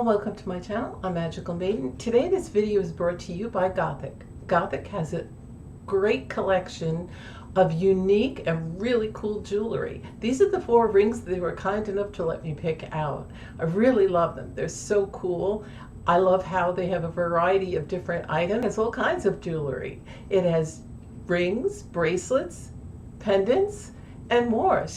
welcome to my channel. I'm Magical Maiden. Today this video is brought to you by Gothic. Gothic has a great collection of unique and really cool jewelry. These are the 4 rings they were kind enough to let me pick out. I really love them. They're so cool. I love how they have a variety of different items. It's all kinds of jewelry. It has rings, bracelets, pendants, and more.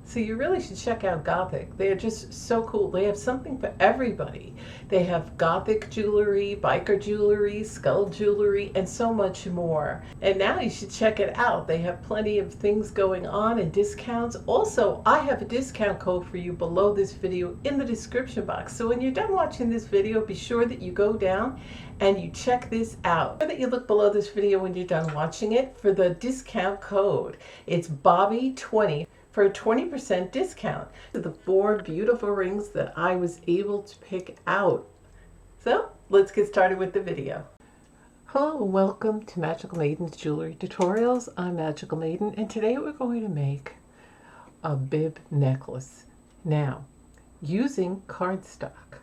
So you really should check out Gothic. They are just so cool. They have something for everybody. They have Gothic jewelry, biker jewelry, skull jewelry, and so much more. And now you should check it out. They have plenty of things going on and discounts. Also, I have a discount code for you below this video in the description box. So when you're done watching this video, be sure that you go down and you check this out. Be sure that you look below this video when you're done watching it for the discount code. It's Bobby20. For a 20% discount to the 4 beautiful rings that I was able to pick out. So let's get started with the video. Hello, welcome to Magical Maiden's Jewelry Tutorials. I'm Magical Maiden, and today we're going to make a bib necklace. Now, using cardstock.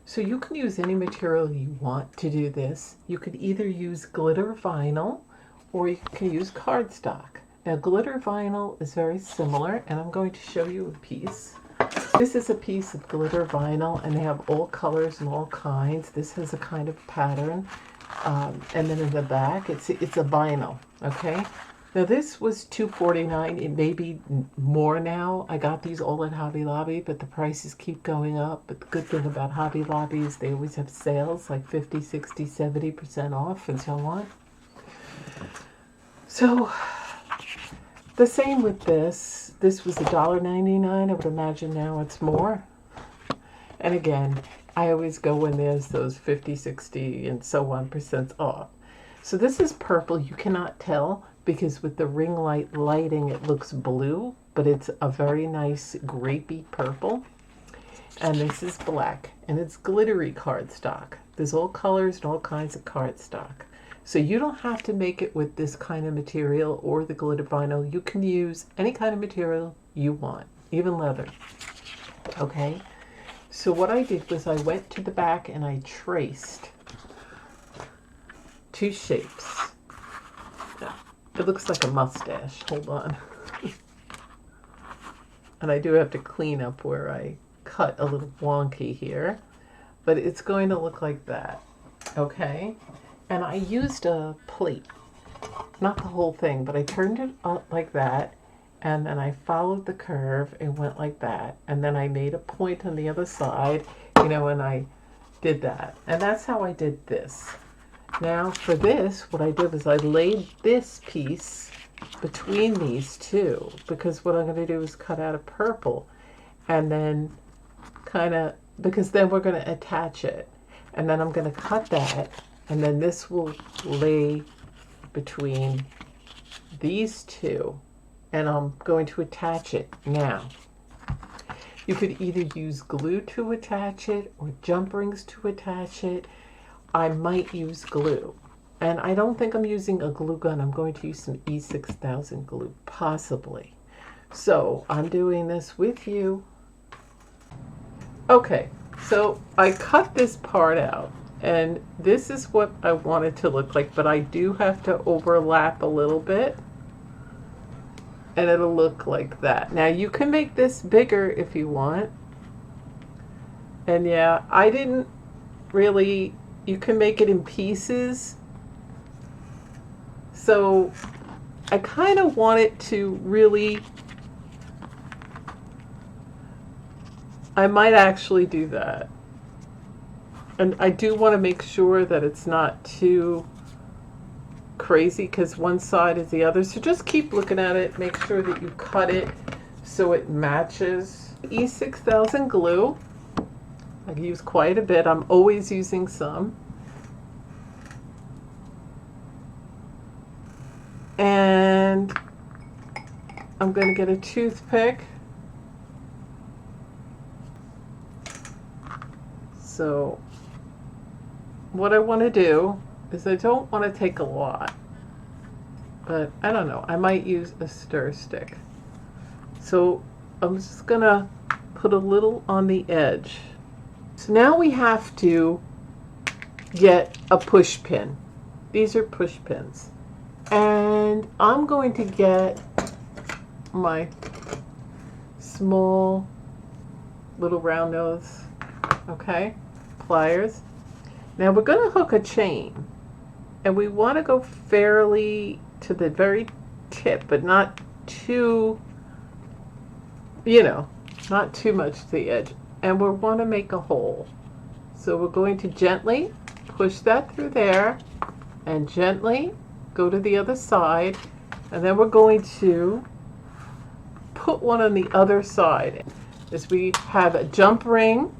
So you can use any material you want to do this. You could either use glitter vinyl or you can use cardstock. Now, glitter vinyl is very similar, and I'm going to show you a piece. This is a piece of glitter vinyl, and they have all colors and all kinds. This has a kind of pattern, and then in the back, it's a vinyl, okay? Now, this was $2.49. It may be more now. I got these all at Hobby Lobby, but the prices keep going up. But the good thing about Hobby Lobby is they always have sales, like 50, 60, 70% off, and so on. So the same with this. This was $1.99. I would imagine now it's more. And again, I always go when there's those 50, 60, and so on % off. So this is purple. You cannot tell because with the ring light lighting, it looks blue, but it's a very nice grapey purple. And this is black, and it's glittery cardstock. There's all colors and all kinds of cardstock. So you don't have to make it with this kind of material or the glitter vinyl. You can use any kind of material you want, even leather. Okay? So what I did was I went to the back and I traced 2 shapes. It looks like a mustache. Hold on. And I do have to clean up where I cut a little wonky here. But it's going to look like that. Okay? And I used a plate, not the whole thing, but I turned it up like that, and then I followed the curve and went like that, and then I made a point on the other side, you know, and I did that. And that's how I did this. Now for this, what I did was I laid this piece between these 2, because what I'm going to do is cut out a purple, and then kind of, because then we're going to attach it, and then I'm going to cut that. And then this will lay between these 2, and I'm going to attach it now. You could either use glue to attach it or jump rings to attach it. I might use glue. And I don't think I'm using a glue gun. I'm going to use some E6000 glue, possibly. So I'm doing this with you. Okay, so I cut this part out. And this is what I want it to look like, but I do have to overlap a little bit, and it'll look like that. Now you can make this bigger if you want. And yeah, I didn't really, you can make it in pieces. So I kind of want it to really, I might actually do that. And I do want to make sure that it's not too crazy because one side is the other. So just keep looking at it. Make sure that you cut it so it matches. E6000 glue. I use quite a bit. I'm always using some. And I'm going to get a toothpick. So what I want to do is I don't want to take a lot, but I don't know, I might use a stir stick. So I'm just gonna put a little on the edge So now we have to get a push pin. These are push pins. And I'm going to get my small little round nose, okay, pliers. Now we're going to hook a chain, and we want to go fairly to the very tip, but not too, not too much to the edge. And we want to make a hole. So we're going to gently push that through there and gently go to the other side, and then we're going to put one on the other side. As we have a jump ring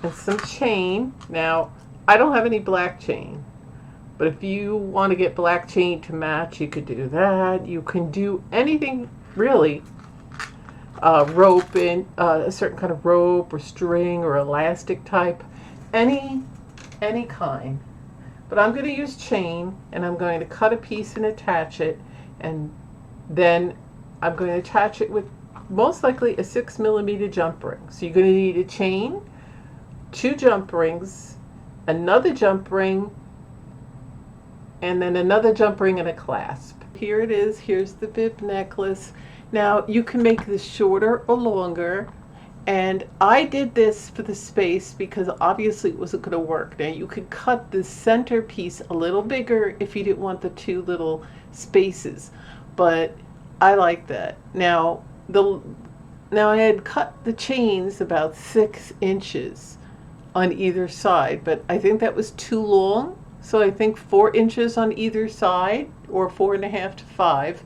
and some chain. Now, I don't have any black chain, but if you want to get black chain to match, you could do that. You can do anything really, rope in a certain kind of rope or string or elastic type, any kind. But I'm going to use chain, and I'm going to cut a piece and attach it, and then I'm going to attach it with most likely a 6mm jump ring. So you're going to need a chain, 2 jump rings, another jump ring, and then another jump ring and a clasp. Here it is. Here's the bib necklace. Now you can make this shorter or longer, and I did this for the space because obviously it wasn't going to work. Now you could cut the center piece a little bigger if you didn't want the 2 little spaces, but I like that. Now I had cut the chains about 6 inches on either side, but I think that was too long, so I think 4 inches on either side, or 4.5 to 5,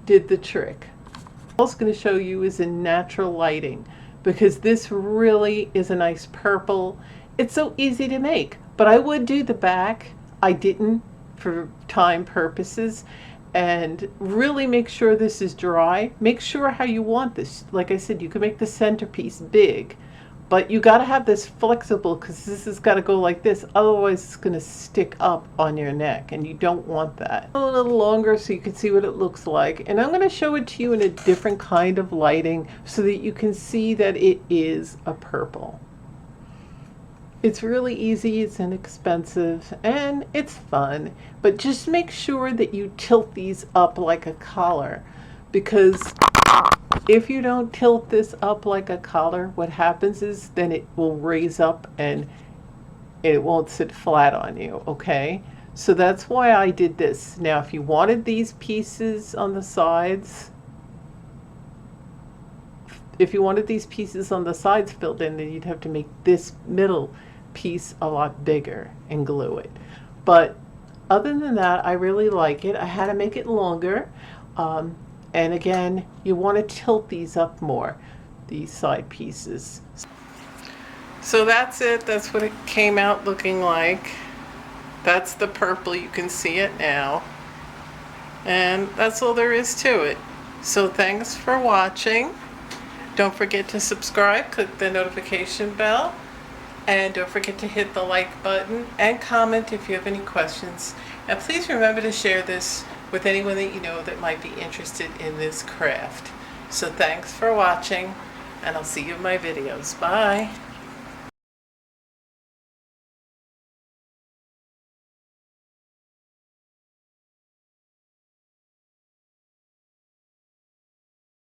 did the trick. What I'm also going to show you is in natural lighting, because this really is a nice purple. It's so easy to make, but I would do the back. I didn't for time purposes. And really make sure this is dry. Make sure how you want this. Like I said, you can make the centerpiece big, but you got to have this flexible, because this has got to go like this. Otherwise, it's going to stick up on your neck, and you don't want that. A little longer so you can see what it looks like. And I'm going to show it to you in a different kind of lighting so that you can see that it is a purple. It's really easy, it's inexpensive, and it's fun. But just make sure that you tilt these up like a collar, because if you don't tilt this up like a collar, what happens is then it will raise up and it won't sit flat on you, okay? So that's why I did this. Now, if you wanted these pieces on the sides, filled in, then you'd have to make this middle piece a lot bigger and glue it. But other than that, I really like it. I had to make it longer. And again, you want to tilt these up more, these side pieces. So that's it. That's what it came out looking like. That's the purple. You can see it now. And that's all there is to it. So thanks for watching. Don't forget to subscribe, click the notification bell, and don't forget to hit the like button and comment if you have any questions. And please remember to share this with anyone that you know that might be interested in this craft. So thanks for watching, and I'll see you in my videos. Bye.